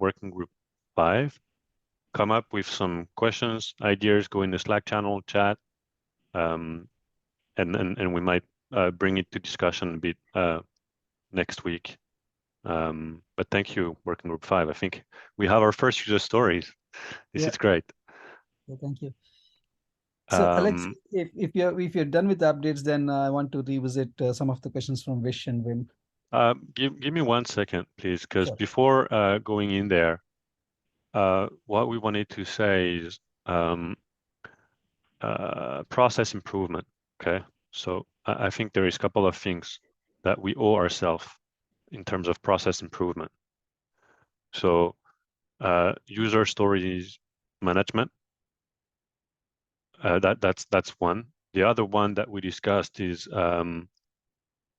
working group 5. Come up with some questions, ideas, go in the Slack channel, chat, and we might bring it to discussion a bit next week. But thank you, working group 5. I think we have our first user stories. This is great. Thank you. So Alex, if you're done with the updates, then I want to revisit some of the questions from Vish and Wim. Give me 1 second, please, because before going in there, what we wanted to say is process improvement. Okay, so I think there is a couple of things that we owe ourselves in terms of process improvement. So user stories management. That's one. The other one that we discussed is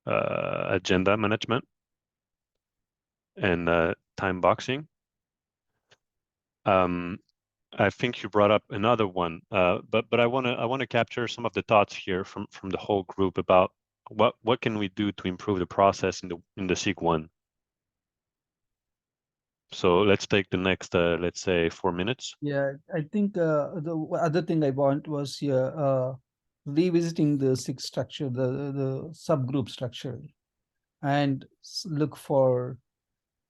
agenda management and time boxing. I think you brought up another one, but I want to capture some of the thoughts here from the whole group about what can we do to improve the process in the SIG 1. So let's take the next let's say 4 minutes. Yeah, I think the other thing I want was revisiting the SIG structure, the subgroup structure, and look for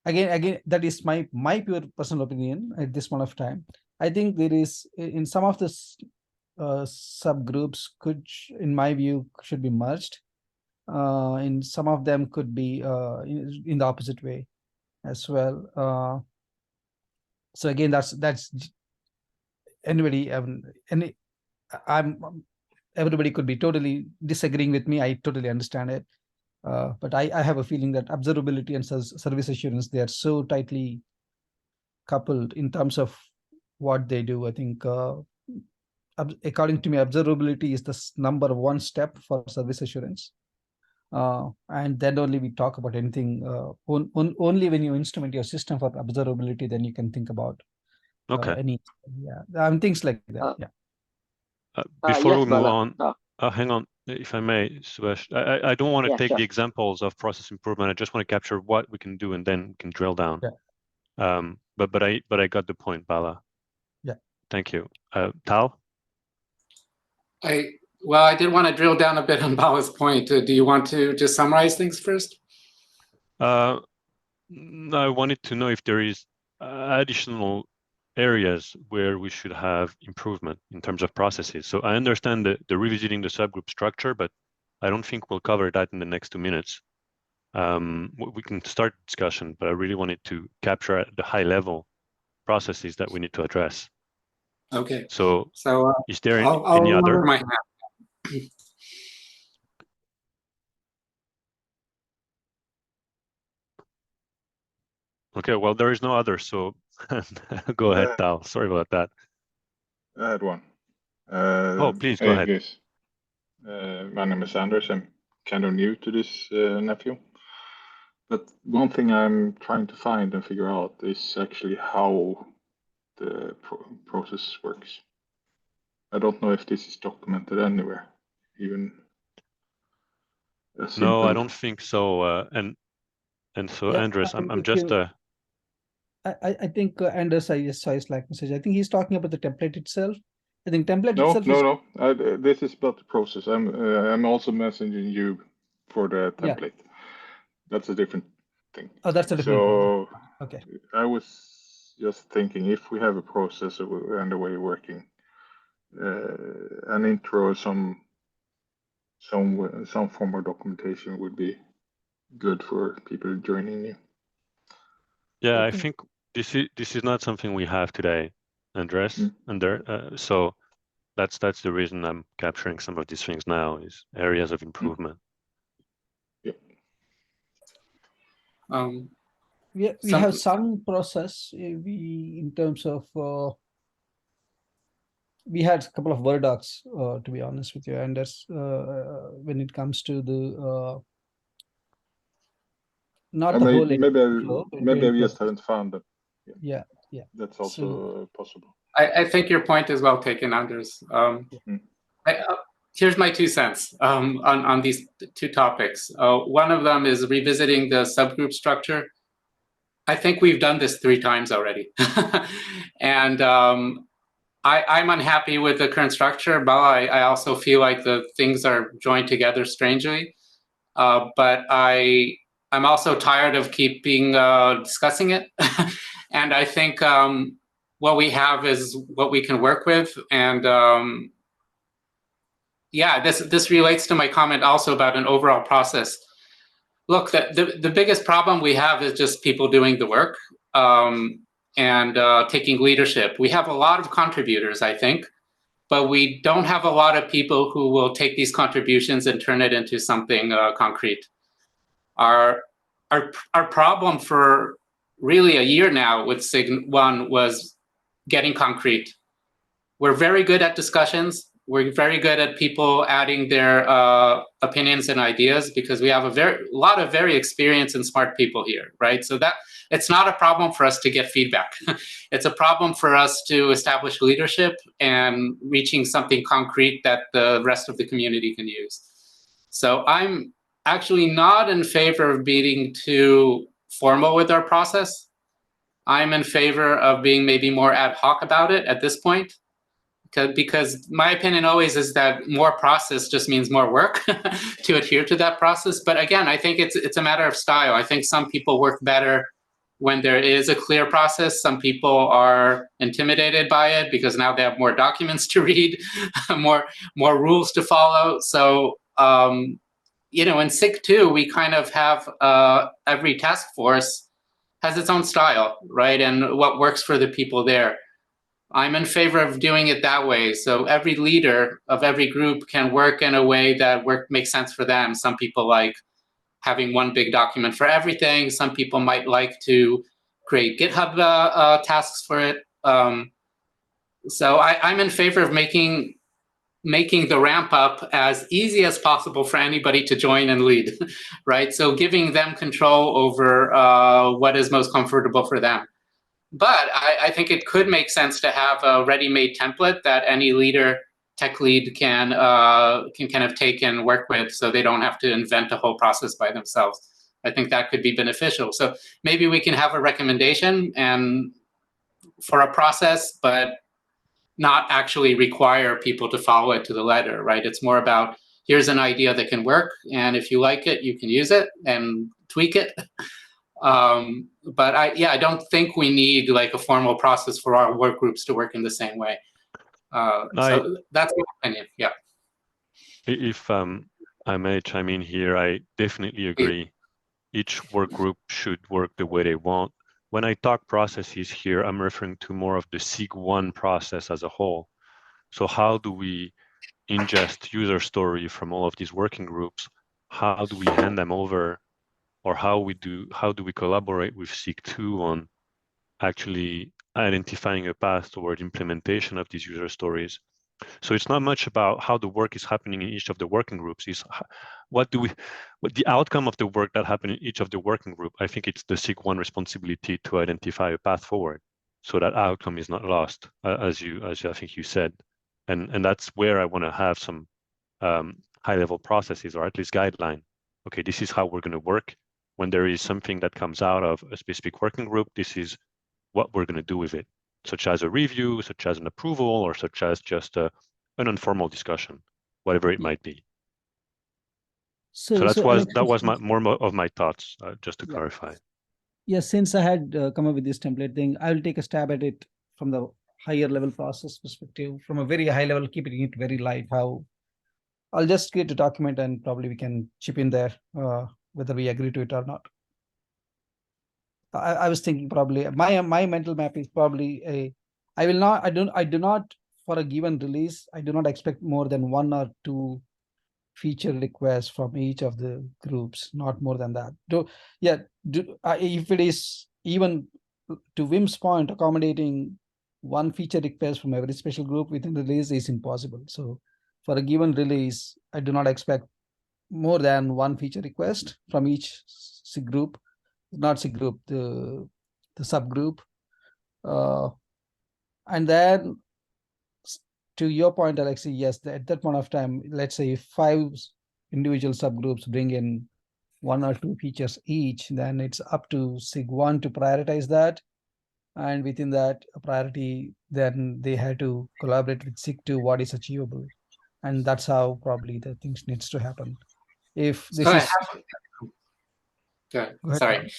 again that is my pure personal opinion at this point of time. I think there is in some of the subgroups in my view should be merged. In some of them could be in the opposite way as well. So again, that's anybody everybody could be totally disagreeing with me. I totally understand it. But I have a feeling that observability and service assurance, they are so tightly coupled in terms of what they do. I think according to me, observability is the number one step for service assurance. And then only we talk about anything. Only when you instrument your system for observability, then you can think about things like that. Before we move on, hang on, if I may, Suresh. I don't want to take the examples of process improvement. I just want to capture what we can do and then we can drill down. But I got the point, Bala. Yeah. Thank you. Tal? I did want to drill down a bit on Bala's point. Do you want to just summarize things first? I wanted to know if there is additional areas where we should have improvement in terms of processes. So I understand the revisiting the subgroup structure, but I don't think we'll cover that in the next 2 minutes. We can start discussion, but I really wanted to capture at the high level processes that we need to address. Okay. So is there I'll any other? my hand. Okay, well, there is no other, so go ahead, Tal. Sorry about that. I had one. Please go ahead. Guys. My name is Anders. I'm kind of new to this nephew. But one thing I'm trying to find and figure out is actually how the process works. I don't know if this is documented anywhere, even. No, I don't think so. And so, Andres, I'm just I think Anders, I just saw his Slack message. I think he's talking about the template itself. I think template No, itself is no, no. This is about the process. I'm also messaging you for the Yeah. template. That's a different thing. Oh, that's a different So one. Okay. I was just thinking if we have a process and a way of working, an intro, some form of documentation would be good for people joining you. Yeah, I think this is not something we have today, Andres. So that's the reason I'm capturing some of these things now, is areas of improvement. We have some process. We in terms of we had a couple of Word docs, to be honest with you, and that's when it comes to the not the whole maybe I just haven't found them. Yeah. That's also possible. I think your point is well taken, Anders. Here's my 2 cents on these 2 topics. One of them is revisiting the subgroup structure. I think we've done this 3 times already. And I'm unhappy with the current structure, but I also feel like the things are joined together strangely. But I'm also tired of keeping discussing it. And I think what we have is what we can work with. And yeah, this relates to my comment also about an overall process. Look, the biggest problem we have is just people doing the work and taking leadership. We have a lot of contributors, I think, but we don't have a lot of people who will take these contributions and turn it into something concrete. Our problem for really a year now with SIG 1 was getting concrete. We're very good at discussions. We're very good at people adding their opinions and ideas because we have a lot of very experienced and smart people here, right? So that it's not a problem for us to get feedback. It's a problem for us to establish leadership and reaching something concrete that the rest of the community can use. So I'm actually not in favor of being too formal with our process. I'm in favor of being maybe more ad hoc about it at this point. Because my opinion always is that more process just means more work to adhere to that process. But again, I think it's a matter of style. I think some people work better when there is a clear process. Some people are intimidated by it because now they have more documents to read, more rules to follow. So in SIG 2, we kind of have every task force has its own style, right? And what works for the people there. I'm in favor of doing it that way. So every leader of every group can work in a way that makes sense for them. Some people like having one big document for everything. Some people might like to create GitHub tasks for it. So I'm in favor of making the ramp up as easy as possible for anybody to join and lead, right? So giving them control over what is most comfortable for them. But I think it could make sense to have a ready-made template that any leader, tech lead can kind of take and work with, so they don't have to invent a whole process by themselves. I think that could be beneficial. So maybe we can have a recommendation and for a process, but not actually require people to follow it to the letter, right? It's more about here's an idea that can work, and if you like it, you can use it and tweak it. But I don't think we need like a formal process for our work groups to work in the same way. So that's my opinion. Yeah. If I may chime in here, I definitely agree. Each work group should work the way they want. When I talk processes here, I'm referring to more of the SIG 1 process as a whole. So how do we ingest user story from all of these working groups? How do we hand them over? Or how do we collaborate with SIG 2 on actually identifying a path toward implementation of these user stories? So it's not much about how the work is happening in each of the working groups. Is what the outcome of the work that happened in each of the working group. I think it's the SIG 1 responsibility to identify a path forward, so that outcome is not lost, as I think you said, and that's where I want to have some high-level processes or at least guideline. Okay, this is how we're going to work. When there is something that comes out of a specific working group, this is what we're going to do with it, such as a review, such as an approval, or such as just an informal discussion, whatever it might be. So Alex, that was more of my thoughts, just to clarify. Yeah, since I had come up with this template thing, I'll take a stab at it from the higher level process perspective, from a very high level, keeping it very light. How I'll just create a document and probably we can chip in there, whether we agree to it or not. I was thinking probably my mental map is probably I do not for a given release, I do not expect more than 1 or 2 feature requests from each of the groups, not more than that. If it is even to Wim's point, accommodating 1 feature request from every special group within the release is impossible. So for a given release, I do not expect more than 1 feature request from each SIG group, not SIG group, the subgroup. And then to your point, Alexei, yes, at that point of time, let's say if 5 individual subgroups bring in 1 or 2 features each, then it's up to SIG1 to prioritize that. And within that priority, then they had to collaborate with SIG2 what is achievable. And that's how probably the things needs to happen. If this is... Go ahead.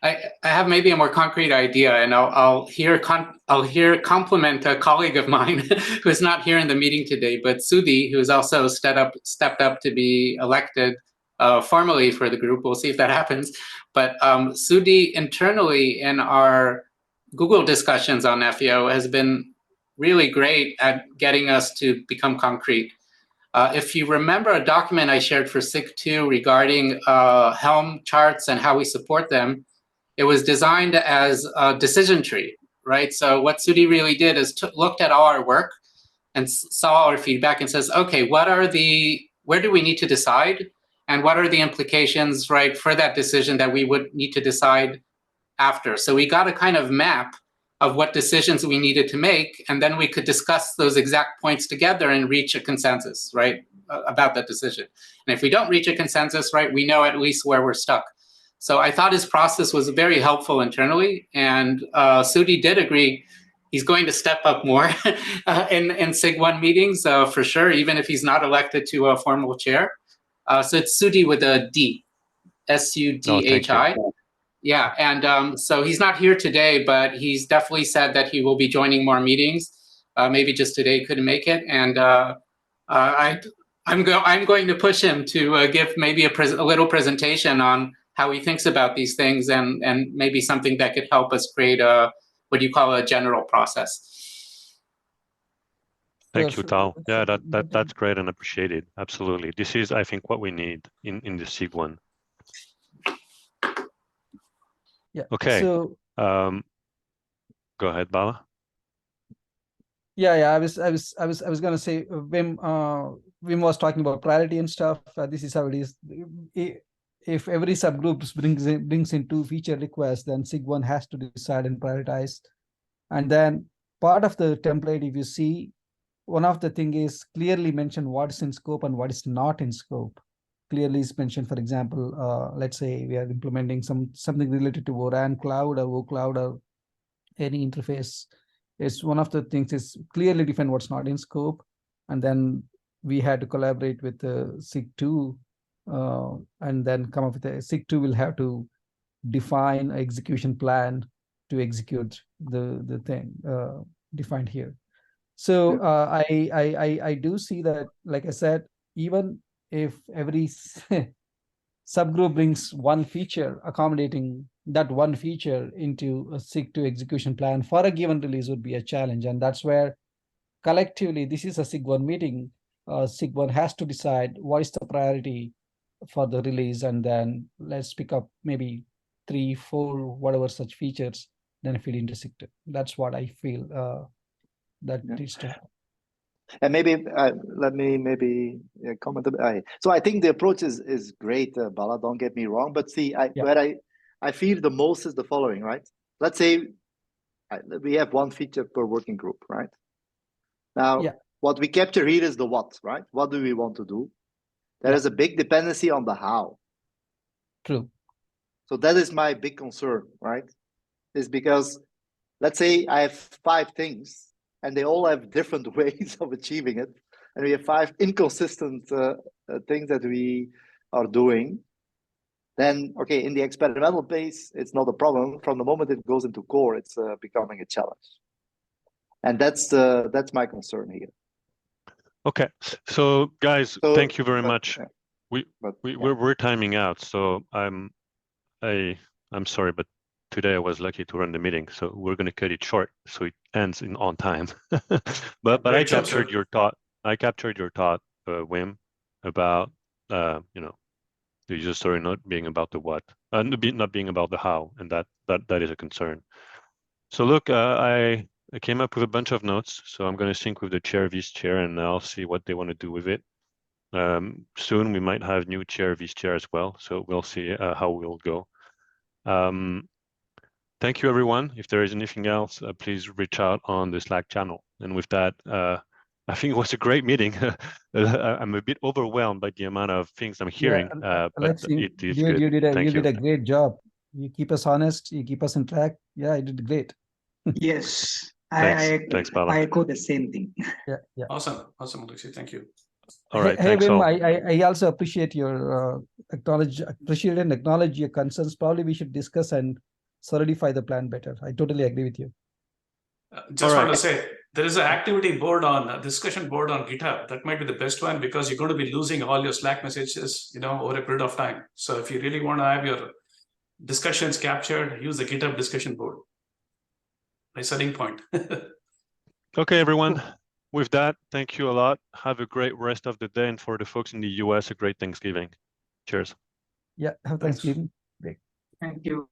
I have maybe a more concrete idea, and I'll here compliment a colleague of mine who is not here in the meeting today, but Sudhi, who has also stepped up to be elected formally for the group. We'll see if that happens. But Sudhi internally in our Google discussions on FEO has been really great at getting us to become concrete. If you remember a document I shared for SIG2 regarding Helm charts and how we support them, it was designed as a decision tree, right? So what Sudhi really did is looked at all our work and saw our feedback and says, okay, where do we need to decide? And what are the implications, right, for that decision that we would need to decide after? So we got a kind of map of what decisions we needed to make, and then we could discuss those exact points together and reach a consensus, right, about that decision. And if we don't reach a consensus, right, we know at least where we're stuck. So I thought his process was very helpful internally, and Sudhi did agree he's going to step up more in SIG1 meetings for sure, even if he's not elected to a formal chair. So it's Sudhi with a D, S-U-D-H-I. Yeah, and so he's not here today, but he's definitely said that he will be joining more meetings. Maybe just today couldn't make it, and I'm going to push him to give maybe a little presentation on how he thinks about these things, and maybe something that could help us create what you call a general process. Thank you, Tal. Yeah, that's great and appreciated. Absolutely. This is, I think, what we need in the SIG1. Yeah. Okay. So go ahead, Bala. Yeah, I was gonna say Wim was talking about priority and stuff. This is how it is. If every subgroup brings in 2 feature requests, then SIG1 has to decide and prioritize. And then part of the template, if you see, one of the thing is clearly mention what's in scope and what is not in scope. Clearly is mentioned, for example, let's say we are implementing something related to ORAN cloud or OCloud or any interface. It's one of the things is clearly define what's not in scope. And then we had to collaborate with SIG2 and then come up with a SIG2 will have to define an execution plan to execute the thing defined here. So I do see that, like I said, even if every subgroup brings 1 feature, accommodating that 1 feature into a SIG2 execution plan for a given release would be a challenge. And that's where collectively, this is a SIG1 meeting. SIG1 has to decide what is the priority for the release, and then let's pick up maybe 3, 4, whatever such features, then feed into SIG2. That's what I feel that needs to happen. And maybe let me comment. So I think the approach is great, Bala. Don't get me wrong, but see, where I feel the most is the following, right? Let's say we have 1 feature per working group, right? Now, what we capture here is the what, right? What do we want to do? There is a big dependency on the how. True. So that is my big concern, right? Is because let's say I have 5 things and they all have different ways of achieving it. And we have 5 inconsistent things that we are doing. Then, okay, in the experimental phase, it's not a problem. From the moment it goes into core, it's becoming a challenge. And that's my concern here. Okay, so guys, thank you very much. Yeah. We're timing out, so I'm sorry, but today I was lucky to run the meeting, so we're going to cut it short so it ends on time. but I captured your thought. I captured your thought, Wim, about you know, the user story not being about the what, not being about the how, and that is a concern. So look, I came up with a bunch of notes, so I'm going to sync with the chair, vice chair, and I'll see what they want to do with it. Soon we might have new chair, vice chair as well, so we'll see how we'll go. Thank you, everyone. If there is anything else, please reach out on the Slack channel. And with that, I think it was a great meeting. I'm a bit overwhelmed by the amount of things I'm hearing, but it is good. You did a great job. You keep us honest. You keep us in track. Yeah, you did great. Yes, Thanks, Paolo. I echo the same thing. Yeah. Awesome, Alexi. Thank you. All right, hey, thanks Wim, all. I also appreciate your appreciate and acknowledge your concerns. Probably we should discuss and solidify the plan better. I totally agree with you. Just want to say, there is an activity board on discussion board on GitHub. That might be the best one because you're going to be losing all your Slack messages, over a period of time. So if you really want to have your discussions captured, use the GitHub discussion board. My selling point. Okay, everyone. With that, thank you a lot. Have a great rest of the day, and for the folks in the US, a great Thanksgiving. Cheers. Yeah, have Thanksgiving. Great. Thank you.